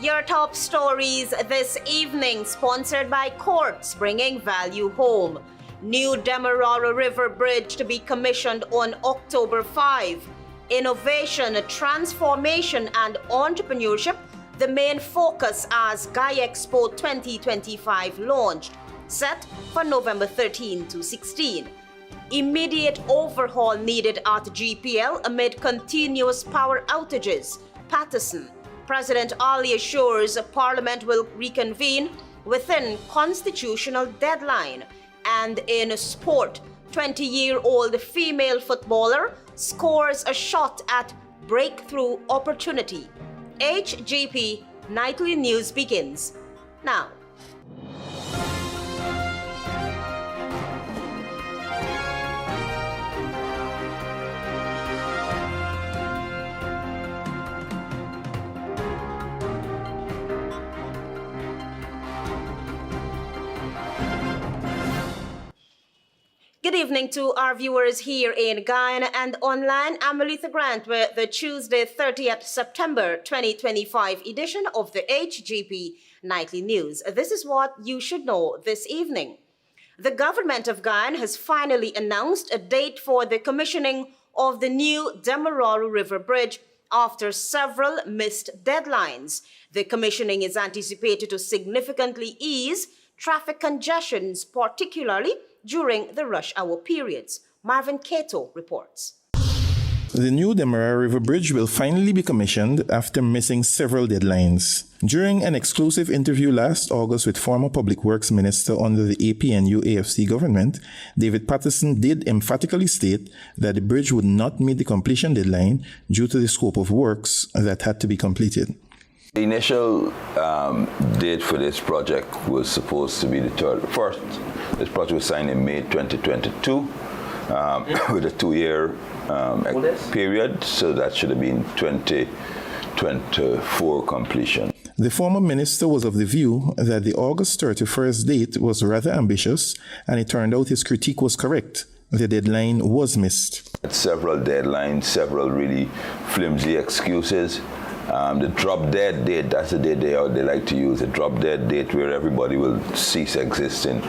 Your top stories this evening, sponsored by Courts Bringing Value Home. New Demerara River Bridge to be commissioned on October 5. Innovation, transformation and entrepreneurship, the main focus as GUYEXPO 2025 launched, set for November 13 to 16. Immediate overhaul needed at GPL amid continuous power outages, PATTERSON. President Ali assures Parliament will reconvene within constitutional deadline. And in sport, 20-year-old female footballer scores a shot at breakthrough opportunity. HGP Nightly News begins now. Good evening to our viewers here in Guyana and online. I'm ALETHEA Grant with the Tuesday 30th September 2025 edition of the HGP Nightly News. This is what you should know this evening. The government of Guyana has finally announced a date for the commissioning of the new Demerara River Bridge after several missed deadlines. The commissioning is anticipated to significantly ease traffic congestions, particularly during the rush hour periods. Marvin Cato reports. The new Demerara River Bridge will finally be commissioned after missing several deadlines. During an exclusive interview last August with former Public Works Minister under the APNU-AFC government, David Patterson did emphatically state that the bridge would not meet the completion deadline due to the scope of works that had to be completed. The initial date for this project was supposed to be the 31st. This project was signed in May 2022 with a 2-year period, so that should have been 2024 completion. The former minister was of the view that the August 31st date was rather ambitious, and it turned out his critique was correct. The deadline was missed. Several deadlines, several really flimsy excuses. The drop-dead date, that's the date they like to use. The drop-dead date where everybody will cease existing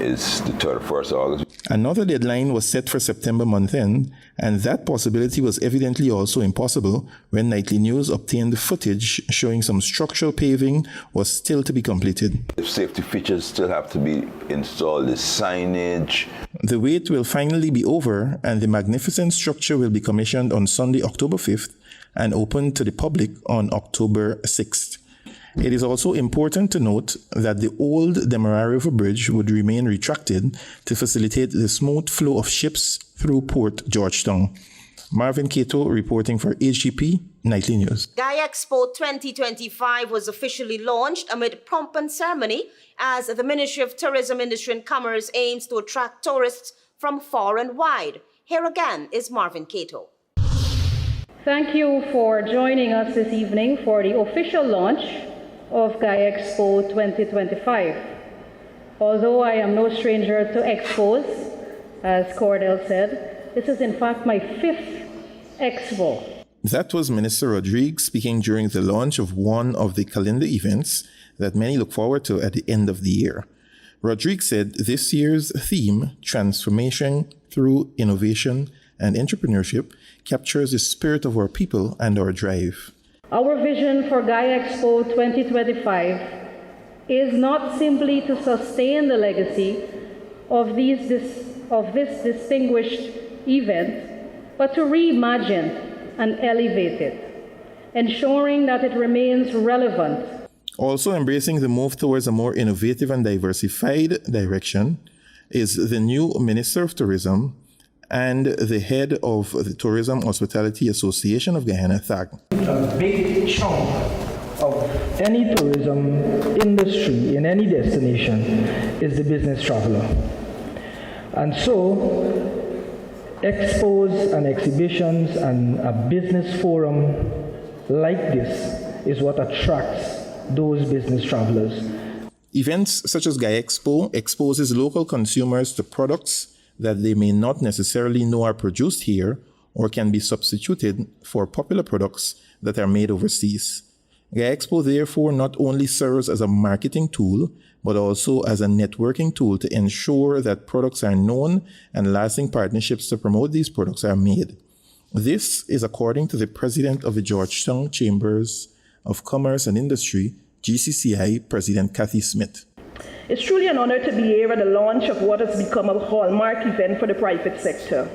is the 31st of August. Another deadline was set for September month-end, and that possibility was evidently also impossible when Nightly News obtained footage showing some structural paving was still to be completed. The safety features still have to be installed, the signage. The wait will finally be over, and the magnificent structure will be commissioned on Sunday, October 5th, and open to the public on October 6th. It is also important to note that the old Demerara River Bridge would remain retracted to facilitate the smooth flow of ships through Port Georgetown. Marvin Cato reporting for HGP Nightly News. GUYEXPO 2025 was officially launched amid pomp and ceremony as the Ministry of Tourism, Industry and Commerce aims to attract tourists from far and wide. Here again is Marvin Cato. Thank you for joining us this evening for the official launch of GUYEXPO 2025. Although I am no stranger to expos, as Cordell said, this is in fact my 5th Expo. That was Minister Rodriguez speaking during the launch of one of the calendar events that many look forward to at the end of the year. Rodriguez said this year's theme, Transformation Through Innovation and Entrepreneurship, captures the spirit of our people and our drive. Our vision for GUYEXPO 2025 is not simply to sustain the legacy of this distinguished event, but to reimagine and elevate it, ensuring that it remains relevant. Also embracing the move towards a more innovative and diversified direction is the new Minister of Tourism and the head of the Tourism Hospitality Association of Guyana, THAG. A big chunk of any tourism industry in any destination is the business traveler. And so, expos and exhibitions and a business forum like this is what attracts those business travelers. Events such as GUYEXPO exposes local consumers to products that they may not necessarily know are produced here or can be substituted for popular products that are made overseas. GUYEXPO therefore not only serves as a marketing tool, but also as a networking tool to ensure that products are known and lasting partnerships to promote these products are made. This is according to the president of the Georgetown Chambers of Commerce and Industry, GCCI, President Kathy Smith. It's truly an honor to be here at the launch of what has become a hallmark event for the private sector.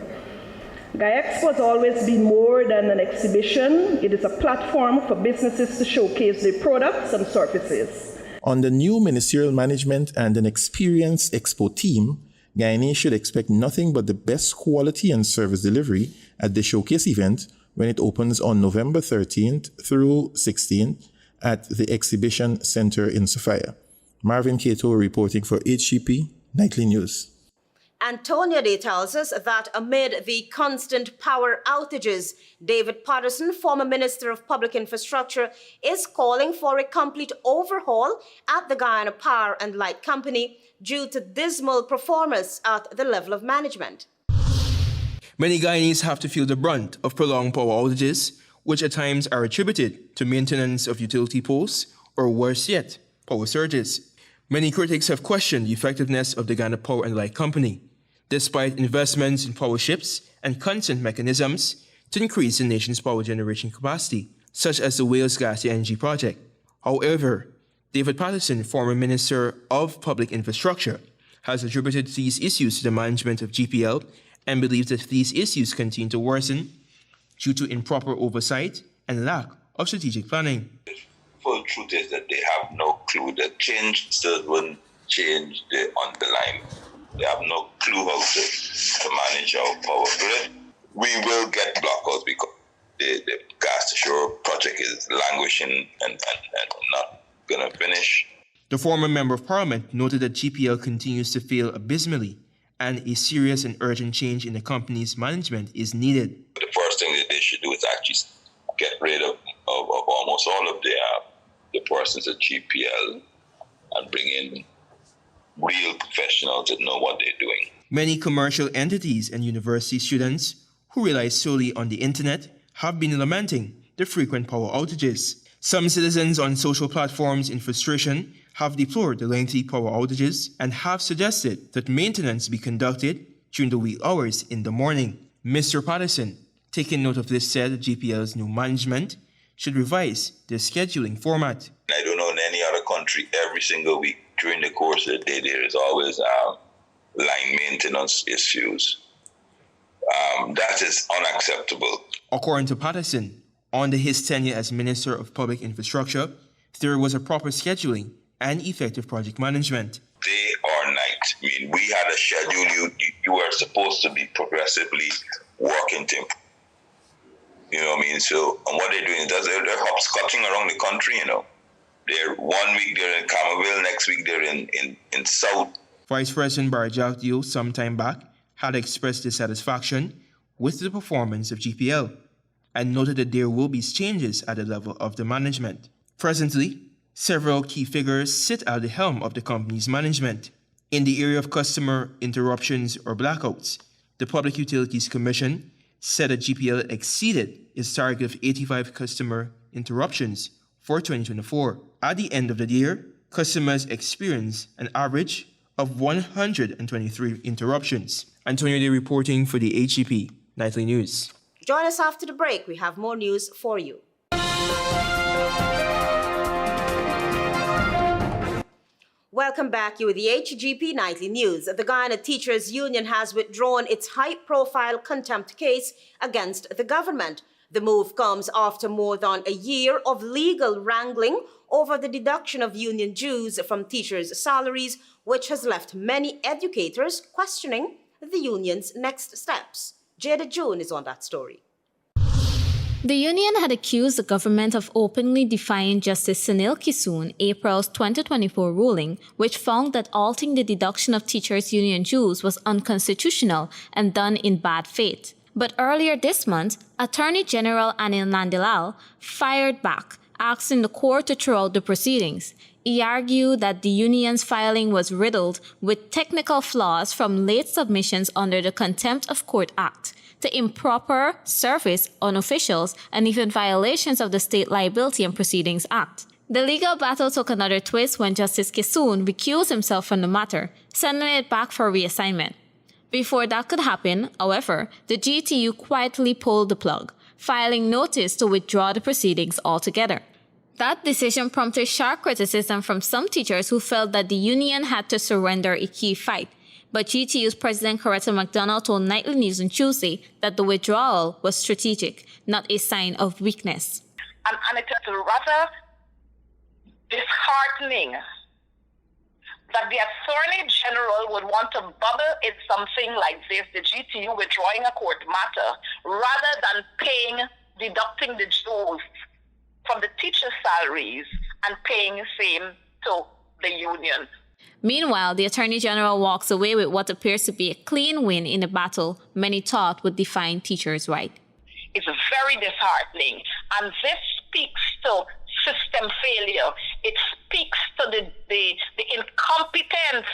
GUYEXPO has always been more than an exhibition. It is a platform for businesses to showcase their products and services. On the new ministerial management and an experienced Expo team, Guyanese should expect nothing but the best quality and service delivery at the showcase event when it opens on November 13th through 16th at the Exhibition Center in Sophia. Marvin Cato reporting for HGP Nightly News. Antonia Day tells us that amid the constant power outages, David Patterson, former Minister of Public Infrastructure, is calling for a complete overhaul at the Guyana Power and Light Company due to dismal performance at the level of management. Many Guyanese have to feel the brunt of prolonged power outages, which at times are attributed to maintenance of utility poles or, worse yet, power surges. Many critics have questioned the effectiveness of the Guyana Power and Light Company, despite investments in power ships and constant mechanisms to increase the nation's power generation capacity, such as the Wales Gas LNG project. However, David Patterson, former Minister of Public Infrastructure, has attributed these issues to the management of GPL and believes that these issues continue to worsen due to improper oversight and lack of strategic planning. The full truth is that they have no clue. The change still wouldn't change the underlying. They have no clue how to manage our power grid. We will get blackouts because the gas to shore project is languishing and not going to finish. The former Member of Parliament noted that GPL continues to fail abysmally and a serious and urgent change in the company's management is needed. The first thing that they should do is actually get rid of almost all of the persons at GPL and bring in real professionals that know what they're doing. Many commercial entities and university students who rely solely on the internet have been lamenting the frequent power outages. Some citizens on social platforms in frustration have deplored the lengthy power outages and have suggested that maintenance be conducted during the wee hours in the morning. Mr. Patterson, taking note of this, said that GPL's new management should revise their scheduling format. I don't know in any other country, every single week during the course of the day, there is always line maintenance issues. That is unacceptable. According to Patterson, under his tenure as Minister of Public Infrastructure, there was a proper scheduling and effective project management. Day or night. I mean, we had a schedule. You were supposed to be progressively working to improve. You know what I mean? So, and what they're doing is they're hopscotching around the country, you know. They're 1 week they're in Camerville, next week they're in South. Vice President Barjack Dio, some time back, had expressed dissatisfaction with the performance of GPL and noted that there will be changes at the level of the management. Presently, several key figures sit at the helm of the company's management. In the area of customer interruptions or blackouts, the Public Utilities Commission said that GPL exceeded its target of 85 customer interruptions for 2024. At the end of the year, customers experienced an average of 123 interruptions. Antonio Day reporting for the HGP Nightly News. Join us after the break. We have more news for you. Welcome back. You with the HGP Nightly News. The Guyana Teachers Union has withdrawn its high-profile contempt case against the government. The move comes after more than a year of legal wrangling over the deduction of union dues from teachers' salaries, which has left many educators questioning the union's next steps. Jada June is on that story. The union had accused the government of openly defying Justice Sunil Kisoon April's 2024 ruling, which found that halting the deduction of teachers' union dues was unconstitutional and done in bad faith. But earlier this month, Attorney General Anil Nandilal fired back, asking the court to throw out the proceedings. He argued that the union's filing was riddled with technical flaws from late submissions under the Contempt of Court Act. to improper service on officials and even violations of the State Liability and Proceedings Act. The legal battle took another twist when Justice Kissoon recused himself from the matter, sending it back for reassignment. Before that could happen, however, the GTU quietly pulled the plug, filing notice to withdraw the proceedings altogether. That decision prompted sharp criticism from some teachers who felt that the union had to surrender a key fight. But GTU's President Coretta McDonald told Nightly News on Tuesday that the withdrawal was strategic, not a sign of weakness. And it is rather disheartening that the Attorney General would want to bubble in something like this, the GTU withdrawing a court matter, rather than deducting the dues from the teachers' salaries and paying the same to the union. Meanwhile, the Attorney General walks away with what appears to be a clean win in a battle many thought would define teachers' rights. It's very disheartening, and this speaks to system failure. It speaks to the incompetence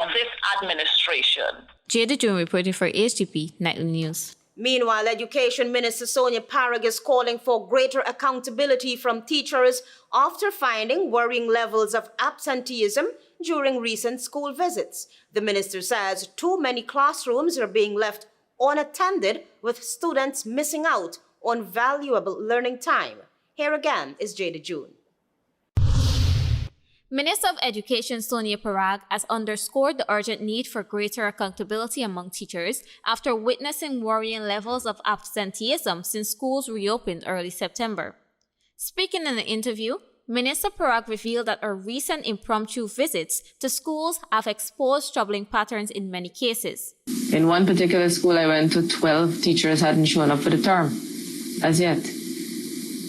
of this administration. Jada June reporting for HGP Nightly News. Meanwhile, Education Minister Sonia Parag is calling for greater accountability from teachers after finding worrying levels of absenteeism during recent school visits. The minister says too many classrooms are being left unattended, with students missing out on valuable learning time. Here again is Jada June. Minister of Education Sonia Parag has underscored the urgent need for greater accountability among teachers after witnessing worrying levels of absenteeism since schools reopened early September. Speaking in an interview, Minister Parag revealed that her recent impromptu visits to schools have exposed troubling patterns in many cases. In one particular school I went to, 12 teachers hadn't shown up for the term as yet.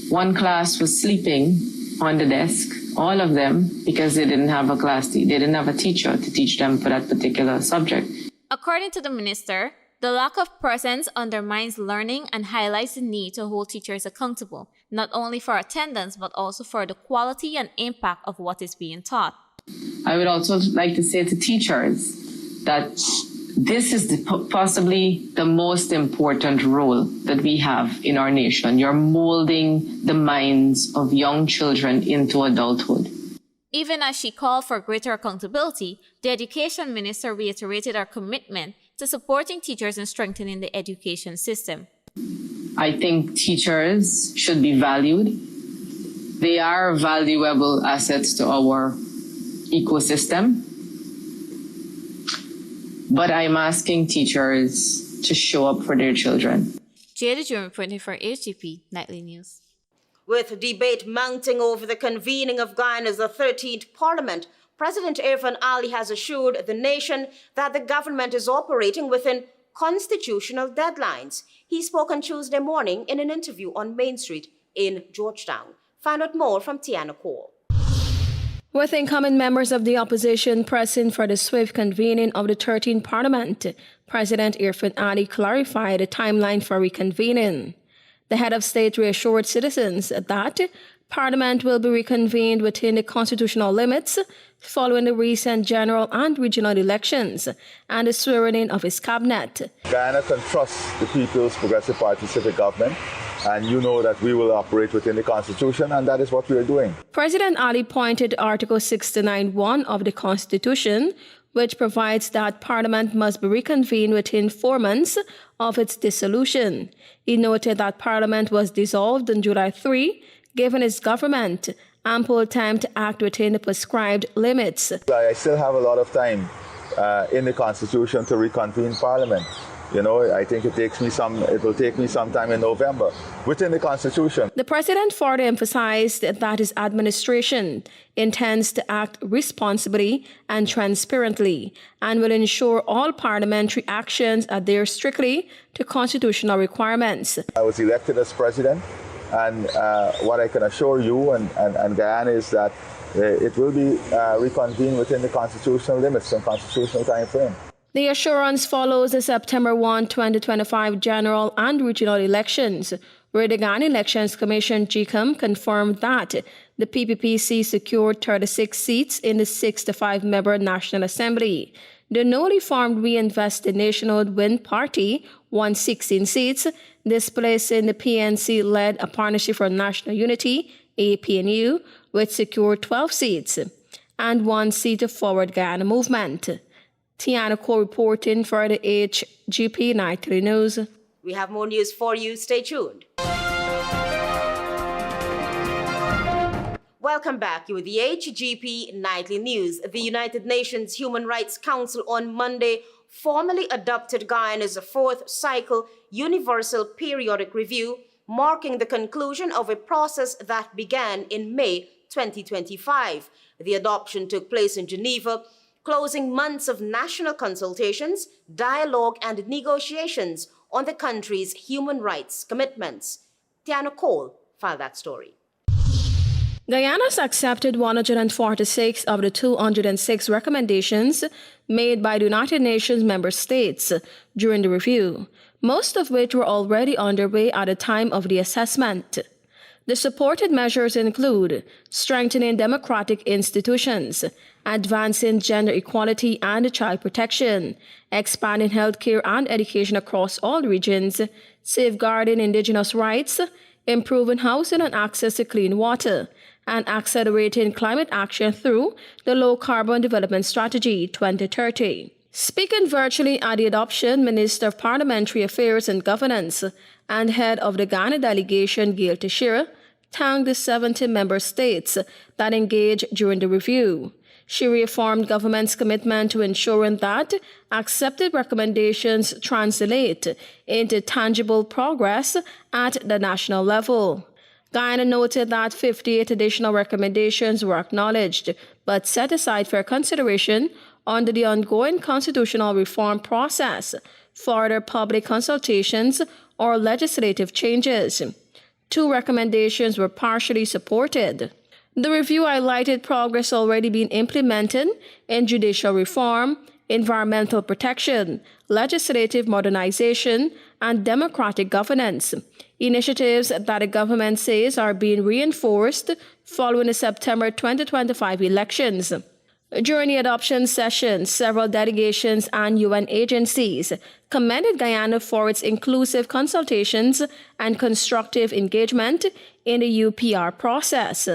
One class was sleeping on the desk, all of them, because they didn't have a class, they didn't have a teacher to teach them for that particular subject. According to the minister, the lack of presence undermines learning and highlights the need to hold teachers accountable, not only for attendance, but also for the quality and impact of what is being taught. I would also like to say to teachers that this is possibly the most important role that we have in our nation. You're molding the minds of young children into adulthood. Even as she called for greater accountability, the education minister reiterated her commitment to supporting teachers and strengthening the education system. I think teachers should be valued. They are valuable assets to our ecosystem. But I'm asking teachers to show up for their children. Jada June reporting for HGP Nightly News. With debate mounting over the convening of Guyana's 13th Parliament, President Irfaan Ali has assured the nation that the government is operating within constitutional deadlines. He spoke on Tuesday morning in an interview on Main Street in Georgetown. Find out more from Tiana Cole. With incoming members of the opposition pressing for the swift convening of the 13th Parliament, President Irfaan Ali clarified the timeline for reconvening. The head of state reassured citizens that Parliament will be reconvened within the constitutional limits following the recent general and regional elections and the swearing-in of his cabinet. Guyana can trust the People's Progressive Party civic government, and you know that we will operate within the Constitution, and that is what we are doing. President Ali pointed to Article 69(1) of the Constitution, which provides that Parliament must be reconvened within 4 months of its dissolution. He noted that Parliament was dissolved on July 3, giving its government ample time to act within the prescribed limits. I still have a lot of time in the Constitution to reconvene Parliament. You know, I think it will take me some time in November within the Constitution. The president further emphasized that his administration intends to act responsibly and transparently and will ensure all parliamentary actions adhere strictly to constitutional requirements. I was elected as president, and what I can assure you and Guyana is that it will be reconvened within the constitutional limits and constitutional time frame. The assurance follows the September 1, 2025 general and regional elections, where the Guyana Elections Commission GCOM confirmed that the PPPC secured 36 seats in the 6-5-member National Assembly. The newly formed Reinvest the Nationhood Win Party won 16 seats, displacing the PNC-led A Partnership for National Unity, APNU, which secured 12 seats, and 1 seat of Forward Guyana Movement. Tiana Cole reporting for the HGP Nightly News. We have more news for you. Stay tuned. Welcome back. With the HGP Nightly News. The United Nations Human Rights Council on Monday formally adopted Guyana's 4th cycle Universal Periodic Review, marking the conclusion of a process that began in May 2025. The adoption took place in Geneva, closing months of national consultations, dialogue, and negotiations on the country's human rights commitments. Tiana Cole filed that story. Guyana's accepted 146 of the 206 recommendations made by the United Nations member states during the review, most of which were already underway at the time of the assessment. The supported measures include strengthening democratic institutions, advancing gender equality and child protection, expanding healthcare and education across all regions, safeguarding indigenous rights, improving housing and access to clean water, and accelerating climate action through the Low Carbon Development Strategy 2030. Speaking virtually at the adoption, Minister of Parliamentary Affairs and Governance and head of the Ghana delegation, Gail Teixeira, thanked the 70 member states that engaged during the review. She reaffirmed government's commitment to ensuring that accepted recommendations translate into tangible progress at the national level. Guyana noted that 58 additional recommendations were acknowledged, but set aside for consideration under the ongoing constitutional reform process, further public consultations, or legislative changes. 2 recommendations were partially supported. The review highlighted progress already being implemented in judicial reform, environmental protection, legislative modernization, and democratic governance, initiatives that the government says are being reinforced following the September 2025 elections. During the adoption session, several delegations and UN agencies commended Guyana for its inclusive consultations and constructive engagement in the UPR process.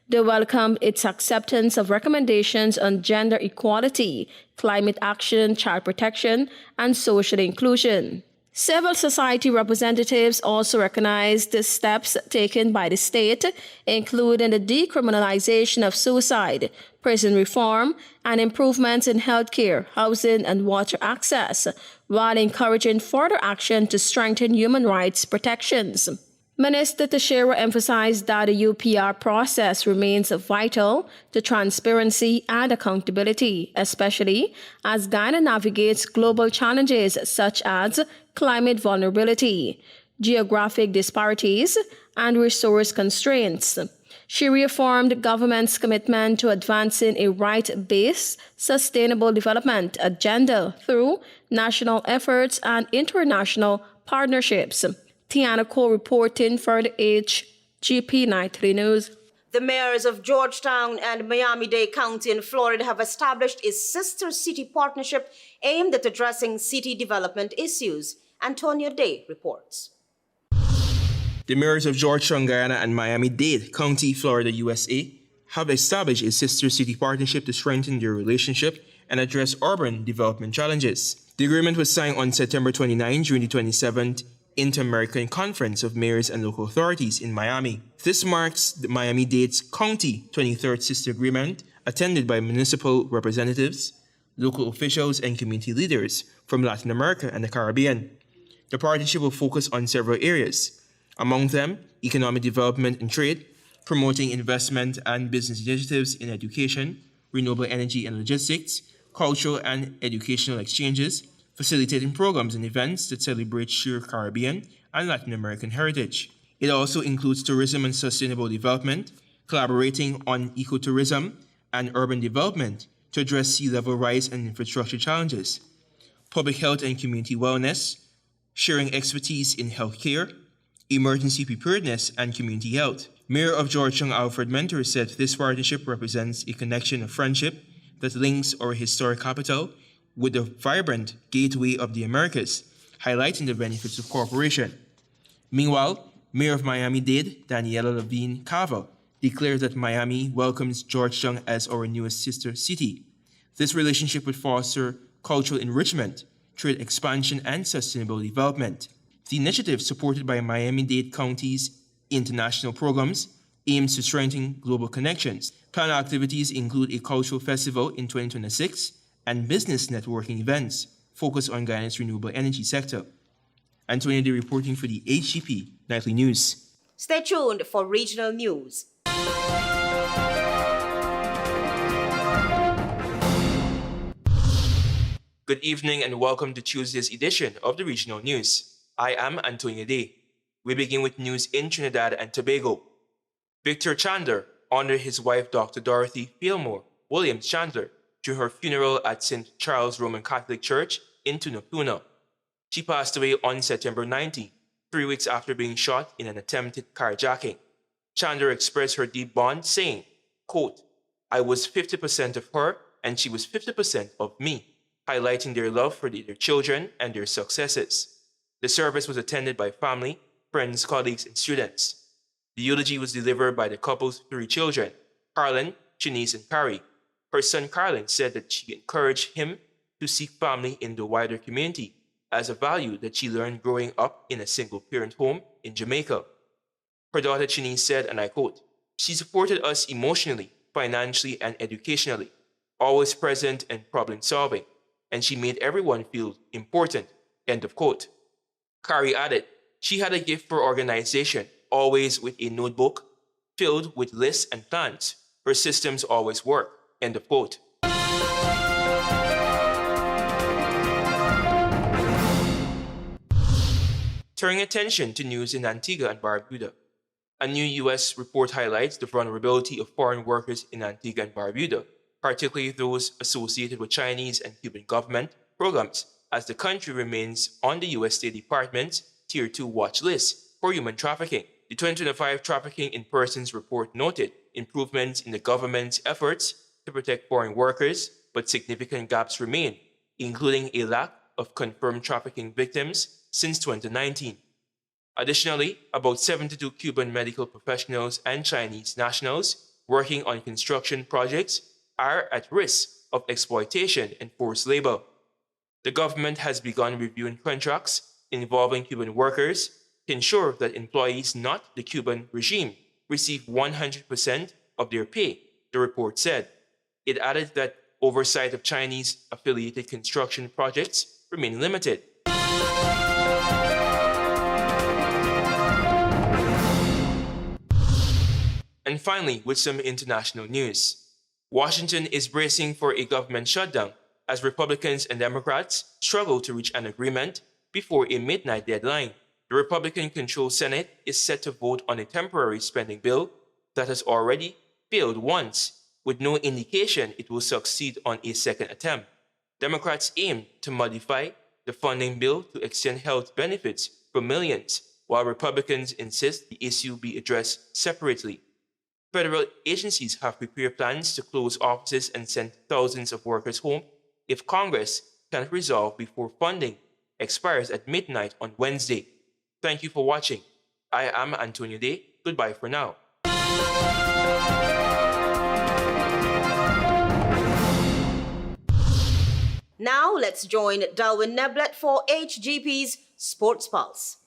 They welcomed its acceptance of recommendations on gender equality, climate action, child protection, and social inclusion. Civil society representatives also recognized the steps taken by the state, including the decriminalization of suicide, prison reform, and improvements in healthcare, housing, and water access, while encouraging further action to strengthen human rights protections. Minister Teixeira emphasized that the UPR process remains vital to transparency and accountability, especially as Guyana navigates global challenges such as climate vulnerability, geographic disparities, and resource constraints. She reaffirmed government's commitment to advancing a right-based, sustainable development agenda through national efforts and international partnerships. Tiana Cole reporting for the HGP Nightly News. The mayors of Georgetown and Miami-Dade County in Florida have established a sister city partnership aimed at addressing city development issues. Antonio Day reports. The mayors of Georgetown, Guyana, and Miami-Dade County, Florida, USA, have established a sister city partnership to strengthen their relationship and address urban development challenges. The agreement was signed on September 29 during the 27th Inter-American Conference of Mayors and Local Authorities in Miami. This marks the Miami-Dade's County 23rd Sister Agreement, attended by municipal representatives, local officials, and community leaders from Latin America and the Caribbean. The partnership will focus on several areas, among them economic development and trade, promoting investment and business initiatives in education, renewable energy and logistics, cultural and educational exchanges, facilitating programs and events that celebrate shared Caribbean and Latin American heritage. It also includes tourism and sustainable development, collaborating on ecotourism and urban development to address sea level rise and infrastructure challenges, public health and community wellness, sharing expertise in healthcare, emergency preparedness, and community health. Mayor of Georgetown Alfred Mentor said this partnership represents a connection of friendship that links our historic capital with the vibrant gateway of the Americas, highlighting the benefits of cooperation. Meanwhile, Mayor of Miami-Dade, Daniela Levine Carver, declared that Miami welcomes Georgetown as our newest sister city. This relationship would foster cultural enrichment, trade expansion, and sustainable development. The initiative, supported by Miami-Dade County's international programs, aims to strengthen global connections. Planned activities include a cultural festival in 2026 and business networking events focused on Guyana's renewable energy sector. Antonio Day reporting for the HGP Nightly News. Stay tuned for regional news. Good evening and welcome to Tuesday's edition of the Regional News. I am Antonio Day. We begin with news in Trinidad and Tobago. Victor Chandler honored his wife Dr. Dorothy Fillmore Williams Chandler during her funeral at St. Charles Roman Catholic Church in Tunapuna. She passed away on September 19, 3 weeks after being shot in an attempted carjacking. Chandler expressed her deep bond, saying, quote, "I was 50% of her and she was 50% of me," highlighting their love for their children and their successes. The service was attended by family, friends, colleagues, and students. The eulogy was delivered by the couple's 3 children, Carlin, Shanice, and Carrie. Her son Carlin said that she encouraged him to seek family in the wider community as a value that she learned growing up in a single-parent home in Jamaica. Her daughter Shanice said, and I quote, "She supported us emotionally, financially, and educationally, always present and problem-solving, and she made everyone feel important," end of quote. Carrie added, "She had a gift for organization, always with a notebook filled with lists and plans. Her systems always work," end of quote. Turning attention to news in Antigua and Barbuda. A new U.S. report highlights the vulnerability of foreign workers in Antigua and Barbuda, particularly those associated with Chinese and Cuban government programs, as the country remains on the U.S. State Department's Tier 2 watch list for human trafficking. The 2025 Trafficking in Persons report noted improvements in the government's efforts to protect foreign workers, but significant gaps remain, including a lack of confirmed trafficking victims since 2019. Additionally, about 72 Cuban medical professionals and Chinese nationals working on construction projects are at risk of exploitation and forced labor. The government has begun reviewing contracts involving Cuban workers to ensure that employees not the Cuban regime receive 100% of their pay, the report said. It added that oversight of Chinese-affiliated construction projects remain limited. And finally, with some international news. Washington is bracing for a government shutdown as Republicans and Democrats struggle to reach an agreement before a midnight deadline. The Republican-controlled Senate is set to vote on a temporary spending bill that has already failed once, with no indication it will succeed on a second attempt. Democrats aim to modify the funding bill to extend health benefits for millions, while Republicans insist the issue be addressed separately. Federal agencies have prepared plans to close offices and send thousands of workers home if Congress can't resolve before funding expires at midnight on Wednesday. Thank you for watching. I am Antonio Day. Goodbye for now. Now let's join Darwin Neblet for HGP's Sports Pulse.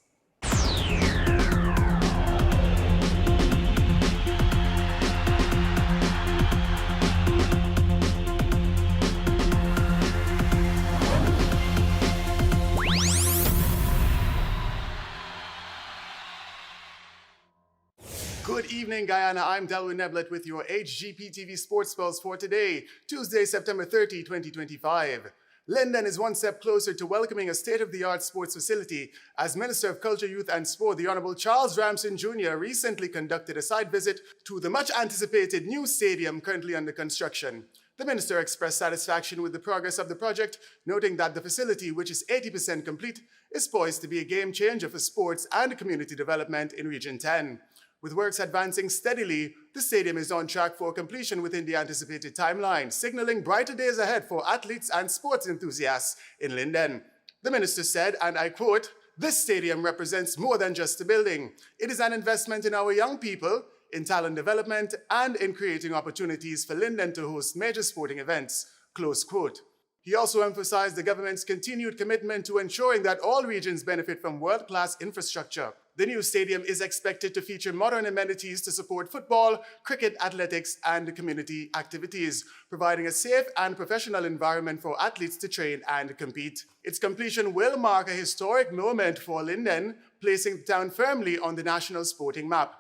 Good evening, Guyana. I'm Darwin Neblet with your HGP TV Sports Pulse for today, Tuesday, September 30, 2025. Linden is one step closer to welcoming a state-of-the-art sports facility as Minister of Culture, Youth and Sport, the Honorable Charles Ramson Jr. recently conducted a site visit to the much-anticipated new stadium currently under construction. The minister expressed satisfaction with the progress of the project, noting that the facility, which is 80% complete, is poised to be a game changer for sports and community development in Region 10. With works advancing steadily, the stadium is on track for completion within the anticipated timeline, signaling brighter days ahead for athletes and sports enthusiasts in Linden. The minister said, and I quote, "This stadium represents more than just a building. It is an investment in our young people, in talent development, and in creating opportunities for Linden to host major sporting events," close quote. He also emphasized the government's continued commitment to ensuring that all regions benefit from world-class infrastructure. The new stadium is expected to feature modern amenities to support football, cricket, athletics, and community activities, providing a safe and professional environment for athletes to train and compete. Its completion will mark a historic moment for Linden, placing the town firmly on the national sporting map.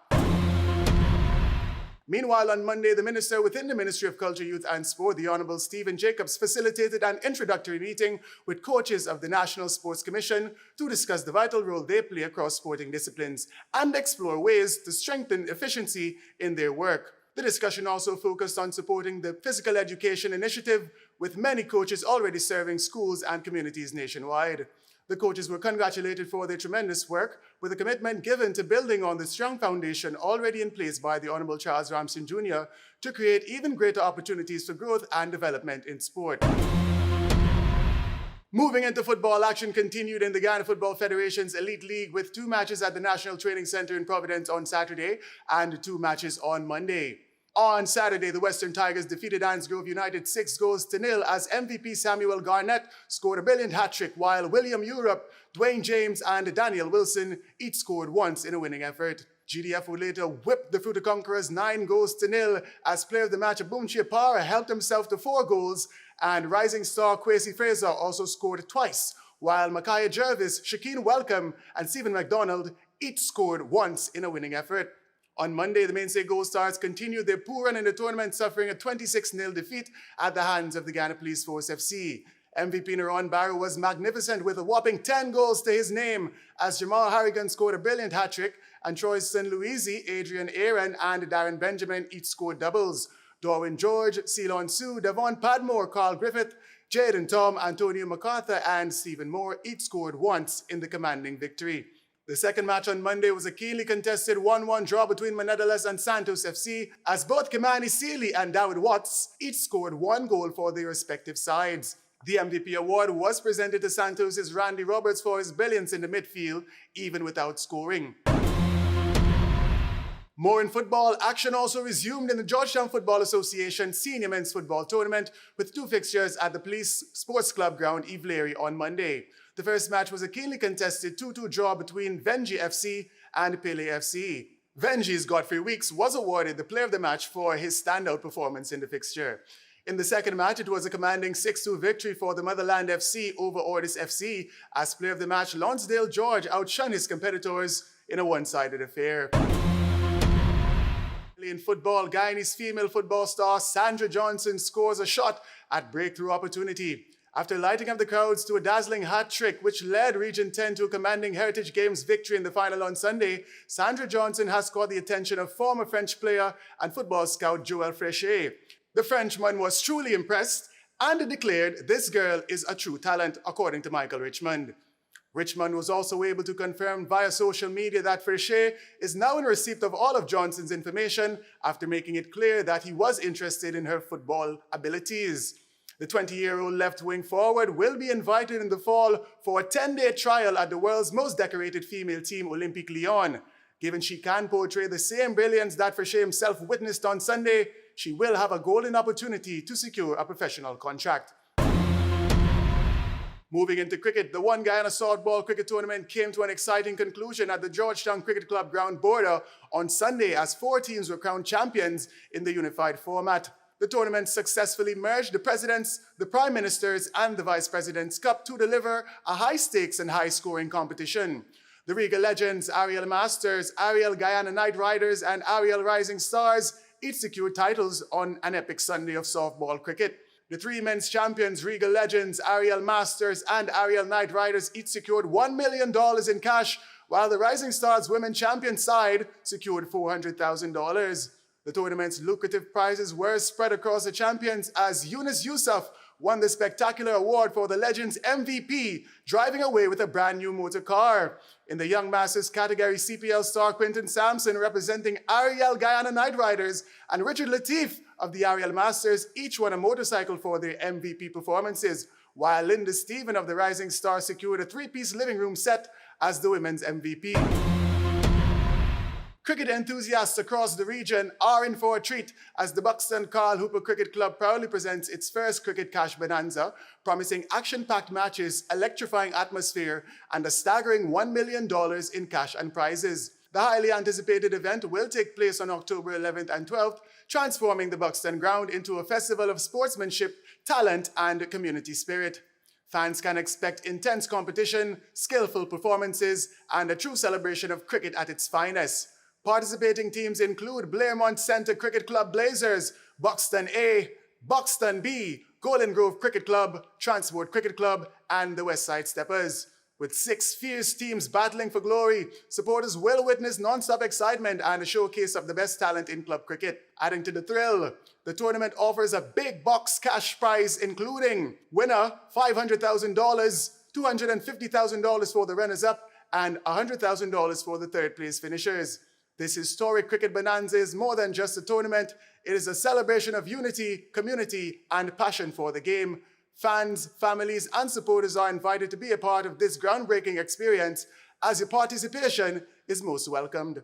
Meanwhile, on Monday, the minister within the Ministry of Culture, Youth and Sport, the Honorable Stephen Jacobs, facilitated an introductory meeting with coaches of the National Sports Commission to discuss the vital role they play across sporting disciplines and explore ways to strengthen efficiency in their work. The discussion also focused on supporting the physical education initiative, with many coaches already serving schools and communities nationwide. The coaches were congratulated for their tremendous work, with a commitment given to building on the strong foundation already in place by the Honorable Charles Ramsden Jr. to create even greater opportunities for growth and development in sport. Moving into football, action continued in the Guyana Football Federation's Elite League, with 2 matches at the National Training Center in Providence on Saturday and 2 matches on Monday. On Saturday, the Western Tigers defeated Ansgrove United 6-0 as MVP Samuel Garnett scored a brilliant hat-trick, while William Europe, Dwayne James, and Daniel Wilson each scored once in a winning effort. GDF would later whip the Fruta Conquerors 9-0 as player of the match Abunchi Apara helped himself to 4 goals, and rising star Kwesi Fraser also scored twice, while Micaiah Jervis, Shakeen Welcome, and Stephen McDonald each scored once in a winning effort. On Monday, the mainstay Gold Stars continued their poor run in the tournament, suffering a 26-0 defeat at the hands of the Guyana Police Force FC. MVP Naron Barrow was magnificent with a whopping 10 goals to his name, as Jamal Harrigan scored a brilliant hat-trick, and Troy St. Louisi, Adrian Aaron, and Darren Benjamin each scored doubles. Darwin George, Ceylon Sue, Devon Padmore, Carl Griffith, Jaden Tom, Antonio MacArthur, and Stephen Moore each scored once in the commanding victory. The second match on Monday was a keenly contested 1-1 draw between Manedalas and Santos FC, as both Kimani Seeley and David Watts each scored 1 goal for their respective sides. The MVP award was presented to Santos' Randy Roberts for his brilliance in the midfield, even without scoring. More in football, action also resumed in the Georgetown Football Association Senior Men's Football Tournament, with 2 fixtures at the Police Sports Club ground, Eve Leary, on Monday. The first match was a keenly contested 2-2 draw between Venji FC and Pele FC. Venji's Godfrey Weeks was awarded the player of the match for his standout performance in the fixture. In the second match, it was a commanding 6-2 victory for the Motherland FC over Ordis FC, as player of the match Lonsdale George outshone his competitors in a one-sided affair. In football, Guyanese female football star Sandra Johnson scores a shot at breakthrough opportunity. After lighting up the crowds to a dazzling hat-trick, which led Region 10 to a commanding Heritage Games victory in the final on Sunday, Sandra Johnson has caught the attention of former French player and football scout Joël Fréchet. The Frenchman was truly impressed and declared this girl is a true talent, according to Michael Richmond. Richmond was also able to confirm via social media that Fréchet is now in receipt of all of Johnson's information after making it clear that he was interested in her football abilities. The 20-year-old left-wing forward will be invited in the fall for a 10-day trial at the world's most decorated female team, Olympique Lyon. Given she can portray the same brilliance that Fréchet himself witnessed on Sunday, she will have a golden opportunity to secure a professional contract. Moving into cricket, the One Guyana Softball Cricket Tournament came to an exciting conclusion at the Georgetown Cricket Club ground border on Sunday, as 4 teams were crowned champions in the unified format. The tournament successfully merged the President's, the Prime Minister's, and the Vice President's Cup to deliver a high-stakes and high-scoring competition. The Regal Legends, Ariel Masters, Ariel Guyana Night Riders, and Ariel Rising Stars each secured titles on an epic Sunday of softball cricket. The 3 men's champions, Regal Legends, Ariel Masters, and Ariel Night Riders each secured $1 million in cash, while the Rising Stars women champion side secured $400,000. The tournament's lucrative prizes were spread across the champions, as Yunus Yusuf won the spectacular award for the Legends MVP, driving away with a brand new motor car. In the Young Masters category, CPL star Quinton Sampson, representing Ariel Guyana Night Riders, and Richard Latif of the Ariel Masters each won a motorcycle for their MVP performances, while Linda Stephen of the Rising Star secured a three-piece living room set as the women's MVP. Cricket enthusiasts across the region are in for a treat as the Buxton Carl Hooper Cricket Club proudly presents its first cricket cash bonanza, promising action-packed matches, electrifying atmosphere, and a staggering $1 million in cash and prizes. The highly anticipated event will take place on October 11th and 12th, transforming the Buxton ground into a festival of sportsmanship, talent, and community spirit. Fans can expect intense competition, skillful performances, and a true celebration of cricket at its finest. Participating teams include Blairmont Centre Cricket Club Blazers, Buxton A, Buxton B, Golden Grove Cricket Club, Transport Cricket Club, and the Westside Steppers. With 6 fierce teams battling for glory, supporters will witness non-stop excitement and a showcase of the best talent in club cricket. Adding to the thrill, the tournament offers a big box cash prize including winner $500,000, $250,000 for the runners-up, and $100,000 for the third-place finishers. This historic cricket bonanza is more than just a tournament. It is a celebration of unity, community, and passion for the game. Fans, families, and supporters are invited to be a part of this groundbreaking experience as your participation is most welcomed.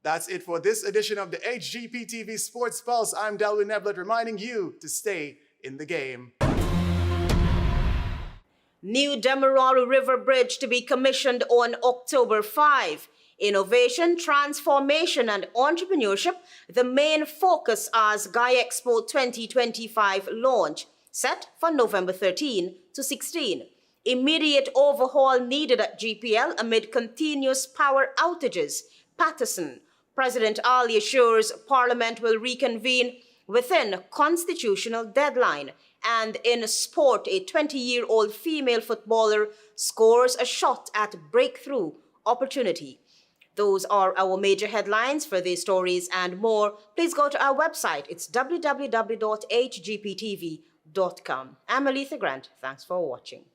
That's it for this edition of the HGP TV Sports Pulse. I'm Delwyn Neblett reminding you to stay in the game. New Demerara River Bridge to be commissioned on October 5. Innovation, transformation, and entrepreneurship, the main focus as GUYEXPO 2025 launch, set for November 13 to 16. Immediate overhaul needed at GPL amid continuous power outages. Patterson. President Ali assures Parliament will reconvene within constitutional deadline. And in sport, a 20-year-old female footballer scores a shot at breakthrough opportunity. Those are our major headlines. For these stories and more, please go to our website. It's www.hgptv.com. I'm ALETHEA Grant. Thanks for watching.